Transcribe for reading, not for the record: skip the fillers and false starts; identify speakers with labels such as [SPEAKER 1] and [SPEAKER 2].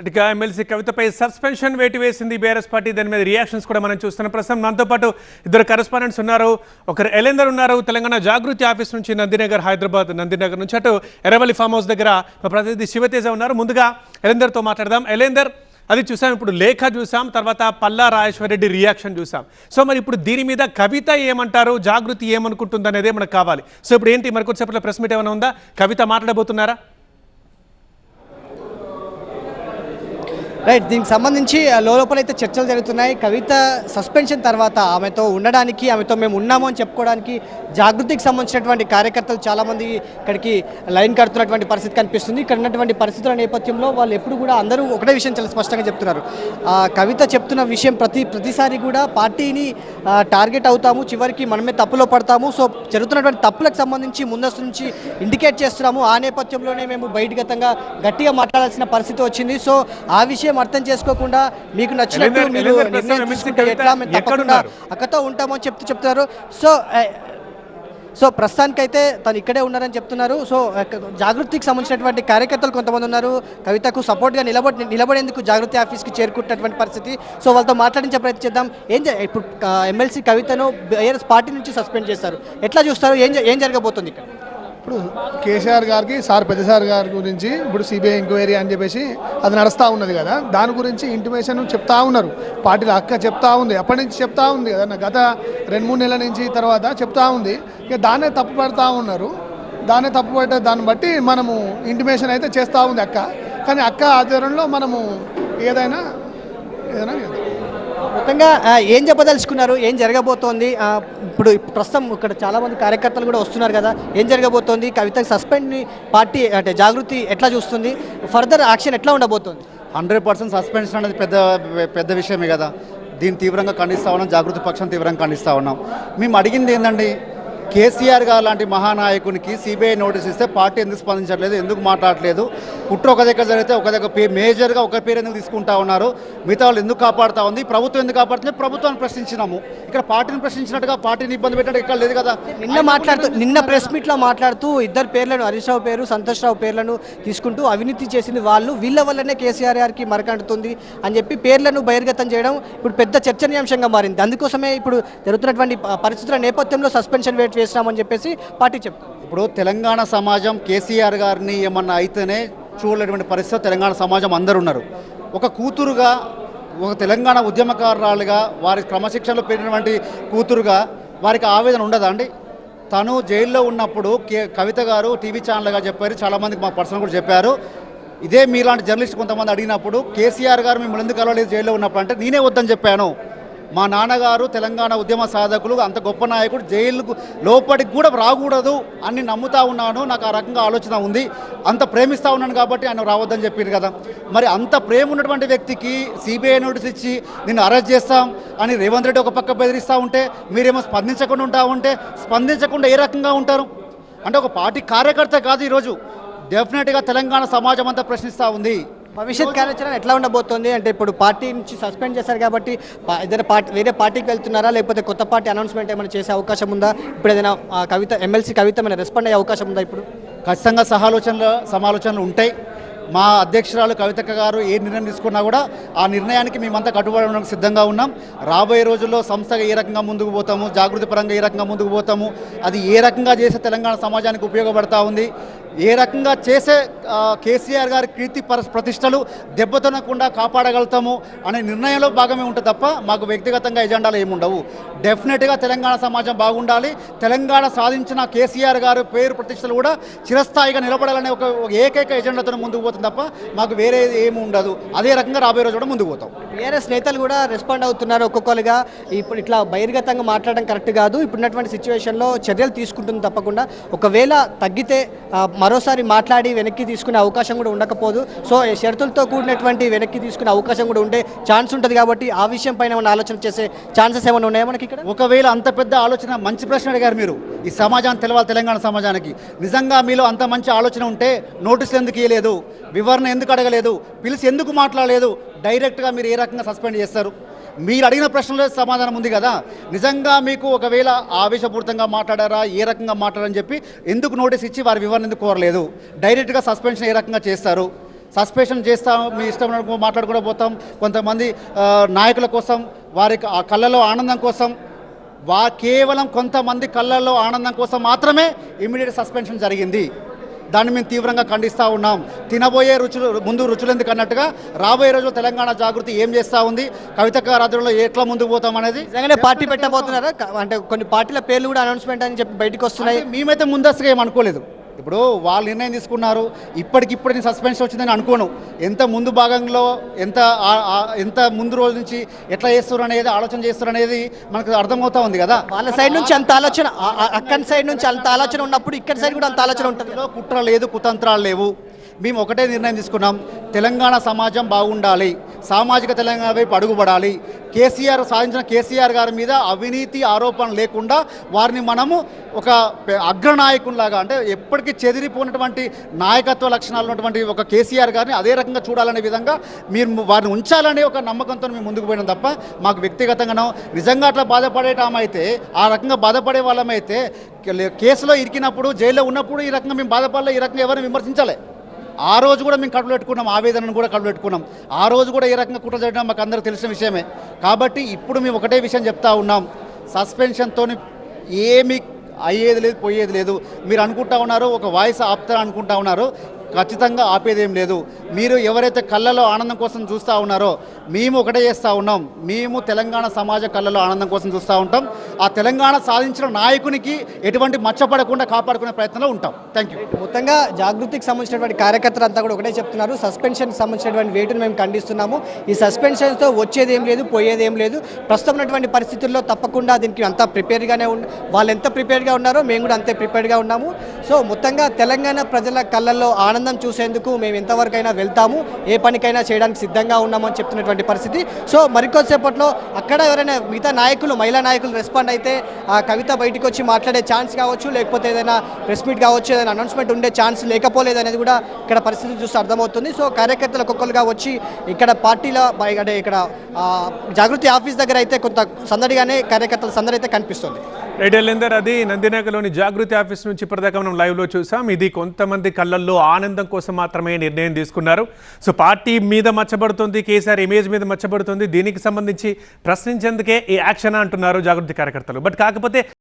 [SPEAKER 1] ఇక MLC కవితపై suspension వేటు వేసింది బీఆర్ఎస్ పార్టీ. దాని మీద రియాక్షన్స్ కూడా మనం చూస్తున్నాం. ప్రస్తుతం మనతో పాటు ఇద్దరు కరెస్పాండెంట్స్ ఉన్నారు. ఒకరు ఎలేందర్ ఉన్నారు, తెలంగాణ జాగృతి ఆఫీస్ నుంచి, నందినగర్ హైదరాబాద్ నందినగర్ నుంచి. అటు ఎర్రవల్లి ఫామ్ హౌస్ దగ్గర మా ప్రతినిధి శివతేజ ఉన్నారు. ముందుగా ఎలేందర్తో మాట్లాడదాం. ఎలేందర్, అది చూసాం, ఇప్పుడు లేఖ చూసాం, తర్వాత పల్లా రాజేశ్వరరెడ్డి రియాక్షన్ చూసాం. సో మరి ఇప్పుడు దీని మీద కవిత ఏమంటారు, జాగృతి ఏమనుకుంటుంది అనేది మనకు కావాలి. సో ఇప్పుడు ఏంటి, మరికొద్దిసేపట్లో ప్రెస్ మీట్ ఏమైనా ఉందా? కవిత మాట్లాడబోతున్నారా?
[SPEAKER 2] రైట్, దీనికి సంబంధించి లోపలైతే చర్చలు జరుగుతున్నాయి. కవిత సస్పెన్షన్ తర్వాత ఆమెతో ఉండడానికి, ఆమెతో మేము ఉన్నాము అని చెప్పుకోవడానికి జాగృతికి సంబంధించినటువంటి కార్యకర్తలు చాలామంది ఇక్కడికి లైన్ కడుతున్నటువంటి పరిస్థితి కనిపిస్తుంది. ఇక్కడ ఉన్నటువంటి పరిస్థితుల నేపథ్యంలో వాళ్ళు ఎప్పుడు కూడా అందరూ ఒకటే విషయం చాలా స్పష్టంగా చెప్తున్నారు. కవిత చెప్తున్న విషయం ప్రతిసారి కూడా పార్టీని టార్గెట్ అవుతాము, చివరికి మనమే తప్పులో పడతాము. సో జరుగుతున్నటువంటి తప్పులకు సంబంధించి ముందస్తు నుంచి ఇండికేట్ చేస్తున్నాము. ఆ నేపథ్యంలోనే మేము బయటగతంగా గట్టిగా మాట్లాడాల్సిన పరిస్థితి వచ్చింది. సో ఆ విషయం అర్థం చేసుకోకుండా మీకు నచ్చినట్టు మీరు నిర్ణయం తీసుకుంటే ఎట్లా, మేము తప్పకుండా అక్కతో ఉంటామని చెప్తున్నారు. సో ప్రస్తుతానికైతే తను ఇక్కడే ఉన్నారని చెప్తున్నారు. సో జాగృతికి సంబంధించినటువంటి కార్యకర్తలు కొంతమంది ఉన్నారు. కవితకు సపోర్ట్గా నిలబడేందుకు జాగృతి ఆఫీస్కి చేరుకుంటున్నటువంటి పరిస్థితి. సో వాళ్ళతో మాట్లాడించే ప్రయత్నం చేద్దాం. ఇప్పుడు ఎమ్మెల్సీ కవితను బీఆర్ఎస్ పార్టీ నుంచి సస్పెండ్ చేస్తారు, ఎట్లా చూస్తారు, ఏం జరగబోతుంది ఇక్కడ?
[SPEAKER 3] ఇప్పుడు కేసీఆర్ గారికి పెద్ద సార్ గారి గురించి ఇప్పుడు సిబిఐ ఎంక్వైరీ అని చెప్పేసి అది నడుస్తూ ఉన్నది కదా, దాని గురించి ఇంటిమేషన్ చెప్తా ఉన్నారు. పార్టీలో అక్క చెప్తా ఉంది, అప్పటి నుంచి చెప్తా ఉంది కదా, గత 2-3 నెలల నుంచి తర్వాత చెప్తా ఉంది. ఇక దాన్నే తప్పు పడతా ఉన్నారు. దాన్ని బట్టి మనము ఇంటిమేషన్ అయితే చేస్తూ ఉంది అక్క. కానీ అక్క ఆధ్వర్యంలో మనము ఏదైనా
[SPEAKER 2] మొత్తంగా ఏం చెప్పదలుచుకున్నారు, ఏం జరగబోతోంది? ఇప్పుడు ప్రస్తుతం ఇక్కడ చాలామంది కార్యకర్తలు కూడా వస్తున్నారు కదా, ఏం జరగబోతోంది? కవిత సస్పెండ్ని పార్టీ అంటే జాగృతి ఎట్లా చూస్తుంది? ఫర్దర్ యాక్షన్ ఎట్లా ఉండబోతోంది?
[SPEAKER 4] 100% సస్పెన్షన్ అనేది పెద్ద విషయమే కదా. దీన్ని తీవ్రంగా ఖండిస్తూ ఉన్నాం, జాగృతి పక్షం తీవ్రంగా ఖండిస్తూ ఉన్నాం. మేము అడిగింది ఏంటండి, కేసీఆర్ గారు లాంటి మహానాయకునికి సిబిఐ నోటీస్ ఇస్తే పార్టీ ఎందుకు స్పందించట్లేదు, ఎందుకు మాట్లాడలేదు? కుట్ర ఒక దగ్గర జరిగితే ఒక దగ్గర మేజర్గా ఒక పేరు ఎందుకు తీసుకుంటా ఉన్నారు? మిగతా వాళ్ళు ఎందుకు కాపాడుతూ ఉంది? ప్రభుత్వం ఎందుకు కాపాడుతుంది? ప్రభుత్వాన్ని ప్రశ్నించినాము. ఇక్కడ పార్టీని ప్రశ్నించినట్టుగా పార్టీని ఇబ్బంది పెట్టినట్టు ఇక్కడ లేదు కదా.
[SPEAKER 2] నిన్న ప్రెస్ మీట్లో మాట్లాడుతూ ఇద్దరు పేర్లను, హరీష్ రావు పేరు, సంతోష్ రావు పేర్లను తీసుకుంటూ అవినీతి చేసింది వాళ్ళు, వీళ్ళ వల్లనే కేసీఆర్ గారికి మరకంటుతుంది అని చెప్పి పేర్లను బహిర్గతం చేయడం ఇప్పుడు పెద్ద చర్చనీయాంశంగా మారింది. అందుకోసమే ఇప్పుడు జరుగుతున్నటువంటి పరిస్థితుల నేపథ్యంలో సస్పెన్షన్ వేట్ చేస్తామని చెప్పేసి పార్టీ చెప్తుంది.
[SPEAKER 4] ఇప్పుడు తెలంగాణ సమాజం కేసీఆర్ గారిని ఏమన్నా అయితేనే చూడలేటువంటి పరిస్థితి తెలంగాణ సమాజం అందరూ ఉన్నారు. ఒక కూతురుగా, ఒక తెలంగాణ ఉద్యమకారురాలుగా, వారి క్రమశిక్షణలో పెరిగినటువంటి కూతురుగా వారికి ఆవేదన ఉండదా అండి? తను జైల్లో ఉన్నప్పుడు కవిత గారు టీవీ ఛానల్గా చెప్పారు, చాలామందికి మా పర్సనల్ కూడా చెప్పారు. ఇదే మీలాంటి జర్నలిస్ట్ కొంతమంది అడిగినప్పుడు కేసీఆర్ గారు మిమ్మల్ని ఎందుకు కలవలేదు జైల్లో ఉన్నప్పుడు అంటే నేనే వద్దని చెప్పాను. మా నాన్నగారు తెలంగాణ ఉద్యమ సాధకులు, అంత గొప్ప నాయకుడు, జైలుకు లోపలికి కూడా రాకూడదు అని నమ్ముతా ఉన్నాను. నాకు ఆ రకంగా ఆలోచన ఉంది, అంత ప్రేమిస్తూ ఉన్నాను కాబట్టి ఆయన రావద్దని చెప్పారు కదా. మరి అంత ప్రేమ ఉన్నటువంటి వ్యక్తికి సిబిఐ నోటీస్ ఇచ్చి నిన్ను అరెస్ట్ చేస్తాం అని రేవంత్ రెడ్డి ఒక పక్క బెదిరిస్తూ ఉంటే, మీరేమో స్పందించకుండా స్పందించకుండా ఏ రకంగా ఉంటారు? అంటే ఒక పార్టీ కార్యకర్త కాదు, ఈరోజు డెఫినెట్గా తెలంగాణ సమాజం అంతా ప్రశ్నిస్తూ ఉంది.
[SPEAKER 2] భవిష్యత్ కార్యాచరణ ఎట్లా ఉండబోతోంది? అంటే ఇప్పుడు పార్టీ నుంచి సస్పెండ్ చేశారు కాబట్టి ఏదైనా వేరే పార్టీకి వెళ్తున్నారా, లేకపోతే కొత్త పార్టీ అనౌన్స్మెంట్ ఏమైనా చేసే అవకాశం ఉందా? ఇప్పుడు ఏదైనా ఎమ్మెల్సీ కవిత ఏమైనా రెస్పాండ్ అయ్యే అవకాశం ఉందా? ఇప్పుడు
[SPEAKER 4] ఖచ్చితంగా సమాలోచనలు ఉంటాయి. మా అధ్యక్షురాలు కవితక్క గారు ఏ నిర్ణయం తీసుకున్నా కూడా ఆ నిర్ణయానికి మేమంతా కట్టుబడి ఉండడానికి సిద్ధంగా ఉన్నాం. రాబోయే రోజుల్లో సంస్థగా ఏ రకంగా ముందుకు పోతాము, జాగృతి పరంగా ఏ రకంగా ముందుకు పోతాము, అది ఏ రకంగా చేసే తెలంగాణ సమాజానికి ఉపయోగపడతా ఉంది, ఏ రకంగా చేసే కేసీఆర్ గారి కీర్తి ప్రతిష్టలు దెబ్బతినకుండా కాపాడగలుగుతాము అనే నిర్ణయంలో భాగమే ఉంటుంది తప్ప మాకు వ్యక్తిగతంగా ఎజెండాలు ఏముండవు. డెఫినెట్గా తెలంగాణ సమాజం బాగుండాలి, తెలంగాణ సాధించిన కేసీఆర్ గారు పేరు ప్రతిష్టలు కూడా చిరస్థాయిగా నిలబడాలనే ఒక ఏకైక ఎజెండాతో ముందుకు పోతుంది తప్ప మాకు వేరే ఏమి ఉండదు. అదే రకంగా రాబోయే రోజు కూడా ముందుకు పోతాం.
[SPEAKER 2] టీఆర్ఎస్ నేతలు కూడా రెస్పాండ్ అవుతున్నారు ఒక్కొక్కరుగా. ఇప్పుడు ఇట్లా బహిర్గతంగా మాట్లాడడం కరెక్ట్ కాదు, ఇప్పుడున్నటువంటి సిచ్యువేషన్లో చర్యలు తీసుకుంటుంది తప్పకుండా. ఒకవేళ తగ్గితే మరోసారి మాట్లాడి వెనక్కి తీసుకునే అవకాశం కూడా ఉండకపోదు. సో షరతులతో కూడినటువంటి వెనక్కి తీసుకునే అవకాశం కూడా ఉండే ఛాన్స్ ఉంటుంది. కాబట్టి ఆ విషయం పైన ఏమైనా ఆలోచన చేసే ఛాన్సెస్ ఏమైనా ఉన్నాయా మనకి ఇక్కడ?
[SPEAKER 4] ఒకవేళ అంత పెద్ద ఆలోచన, మంచి ప్రశ్న అడిగారు మీరు. ఈ సమాజాన్ని తెలవాలి, తెలంగాణ సమాజానికి నిజంగా మీలో అంత మంచి ఆలోచన ఉంటే నోటీసులు ఎందుకు ఇవ్వలేదు, వివరణ ఎందుకు అడగలేదు, పిలిచి ఎందుకు మాట్లాడలేదు? డైరెక్ట్గా మీరు ఏ రకంగా సస్పెండ్ చేస్తారు? మీరు అడిగిన ప్రశ్నలో సమాధానం ఉంది కదా. నిజంగా మీకు ఒకవేళ ఆవేశపూరితంగా మాట్లాడారా, ఏ రకంగా మాట్లాడని చెప్పి ఎందుకు నోటీస్ ఇచ్చి వారి వివరణ ఎందుకు కోరలేదు? డైరెక్ట్గా సస్పెన్షన్ ఏ రకంగా చేస్తారు? సస్పెన్షన్ చేస్తాం, మీ ఇష్టం మాట్లాడుకుంటూ పోతాం. కొంతమంది నాయకుల కోసం, వారి కళ్ళలో ఆనందం కోసం, కేవలం కొంతమంది కళ్ళల్లో ఆనందం కోసం మాత్రమే ఇమీడియట్ సస్పెన్షన్ జరిగింది. దాన్ని మేము తీవ్రంగా ఖండిస్తూ ఉన్నాం. తినబోయే ముందు రుచులు ఎందుకు అన్నట్టుగా రాబోయే రోజుల్లో తెలంగాణ జాగృతి ఏం చేస్తూ ఉంది, కవిత ఆధ్వర్యంలో ఎట్లా ముందుకు పోతాం అనేది
[SPEAKER 2] నిజంగానే పార్టీ పెట్టబోతున్నారా? అంటే కొన్ని పార్టీల పేర్లు కూడా అనౌన్స్మెంట్ అని చెప్పి బయటకు వస్తున్నాయి.
[SPEAKER 4] మేమైతే ముందస్తుగా ఏం అనుకోలేదు. ఇప్పుడు వాళ్ళు నిర్ణయం తీసుకున్నారు, ఇప్పటికిప్పుడు నేను సస్పెన్షన్ వచ్చిందని అనుకోను. ఎంత ముందు భాగంలో ఎంత ముందు రోజు నుంచి ఎట్లా చేస్తారు అనేది ఆలోచన చేస్తారు అనేది మనకు అర్థమవుతా ఉంది కదా.
[SPEAKER 2] వాళ్ళ సైడ్ నుంచి అంత ఆలోచన, అక్కడి సైడ్ నుంచి అంత ఆలోచన ఉన్నప్పుడు ఇక్కడ సైడ్ కూడా అంత ఆలోచన ఉంటుంది.
[SPEAKER 4] కుట్ర లేదు, కుతంత్రాలు లేవు. మేము ఒకటే నిర్ణయం తీసుకున్నాం, తెలంగాణ సమాజం బాగుండాలి, సామాజిక తెలంగాణ వైపు అడుగుపడాలి. సాధించిన కేసీఆర్ గారి మీద అవినీతి ఆరోపణ లేకుండా వారిని మనము ఒక అగ్రనాయకునిలాగా, అంటే ఎప్పటికీ చెదిరిపోయినటువంటి నాయకత్వ లక్షణాలు ఉన్నటువంటి ఒక కేసీఆర్ గారిని అదే రకంగా చూడాలనే విధంగా మీరు వారిని ఉంచాలనే ఒక నమ్మకంతో మేము ముందుకు పోయినాం తప్ప మాకు వ్యక్తిగతంగానో నిజంగా అట్లా బాధపడేటమైతే, ఆ రకంగా బాధపడే వాళ్ళమైతే కేసులో ఇరికినప్పుడు జైల్లో ఉన్నప్పుడు ఈ రకంగా మేము బాధపడలే, ఈ రకంగా ఎవరిని విమర్శించాలి. ఆ రోజు కూడా మేము కడుపు పెట్టుకున్నాం, ఆవేదనను కూడా కడుపు పెట్టుకున్నాం. ఆ రోజు కూడా ఏ రకంగా కుట్ర చేయడం మాకు అందరూ తెలిసిన విషయమే. కాబట్టి ఇప్పుడు మేము ఒకటే విషయం చెప్తా ఉన్నాం, సస్పెన్షన్తో ఏమీ అయ్యేది లేదు, పోయేది లేదు. మీరు అనుకుంటా ఉన్నారు ఒక వాయిస్ ఆపుతారు అనుకుంటా ఉన్నారు, ఖచ్చితంగా ఆపేదేం లేదు. మీరు ఎవరైతే కళ్ళలో ఆనందం కోసం చూస్తూ ఉన్నారో మేము ఒకటే చేస్తూ ఉన్నాం, మేము తెలంగాణ సమాజ కళ్ళలో ఆనందం కోసం చూస్తూ ఉంటాం. ఆ తెలంగాణ సాధించిన నాయకునికి ఎటువంటి మచ్చపడకుండా కాపాడుకునే ప్రయత్నంలో ఉంటాం. Thank you.
[SPEAKER 2] మొత్తంగా జాగృతికి సంబంధించినటువంటి కార్యకర్తలు అంతా కూడా ఒకటే చెప్తున్నారు, సస్పెన్షన్కి సంబంధించినటువంటి వేటును మేము ఖండిస్తున్నాము. ఈ సస్పెన్షన్స్తో వచ్చేది ఏం లేదు, పోయేది ఏం లేదు. ప్రస్తుతం ఉన్నటువంటి పరిస్థితుల్లో తప్పకుండా దీనికి అంతా ప్రిపేర్గానే వాళ్ళు ఎంత ప్రిపేర్గా ఉన్నారో మేము కూడా అంతే ప్రిపేర్గా ఉన్నాము. సో మొత్తంగా తెలంగాణ ప్రజల కళ్ళల్లో ఆనందం చూసేందుకు మేము ఎంతవరకైనా వెళ్తాము, ఏ పనికైనా చేయడానికి సిద్ధంగా ఉన్నామని చెప్తున్నటువంటి పరిస్థితి. సో మరికొద్దిసేపట్లో అక్కడ ఎవరైనా మిగతా నాయకులు, మహిళా నాయకులు రెస్పాండ్ అయితే ఆ కవిత బయటకు వచ్చి మాట్లాడే ఛాన్స్ కావచ్చు, లేకపోతే ఏదైనా ప్రెస్ మీట్ కావచ్చు, ఏదైనా అనౌన్స్మెంట్ ఉండే ఛాన్స్ లేకపోలేదు అనేది కూడా ఇక్కడ పరిస్థితి చూస్తే అర్థమవుతుంది. సో కార్యకర్తలు ఒక్కొక్కరుగా వచ్చి ఇక్కడ పార్టీలో అంటే ఇక్కడ జాగృతి ఆఫీస్ దగ్గర అయితే కొంత సందడిగానే కార్యకర్తల సందడి అయితే కనిపిస్తుంది.
[SPEAKER 1] రైట్ ఎల్లేందర్, అది నందినగర్లోని జాగృతి ఆఫీస్ నుంచి ఇప్పటిదాకా మనం లైవ్లో చూసాం. ఇది కొంతమంది కళ్ళల్లో ఆనందం కోసం మాత్రమే నిర్ణయం తీసుకున్నారు. సో పార్టీ మీద మచ్చబడుతుంది, కేసీఆర్ ఇమేజ్ మీద మచ్చబడుతుంది, దీనికి సంబంధించి ప్రశ్నించేందుకే ఈ యాక్షన్ అంటున్నారు జాగృతి కార్యకర్తలు. బట్ కాకపోతే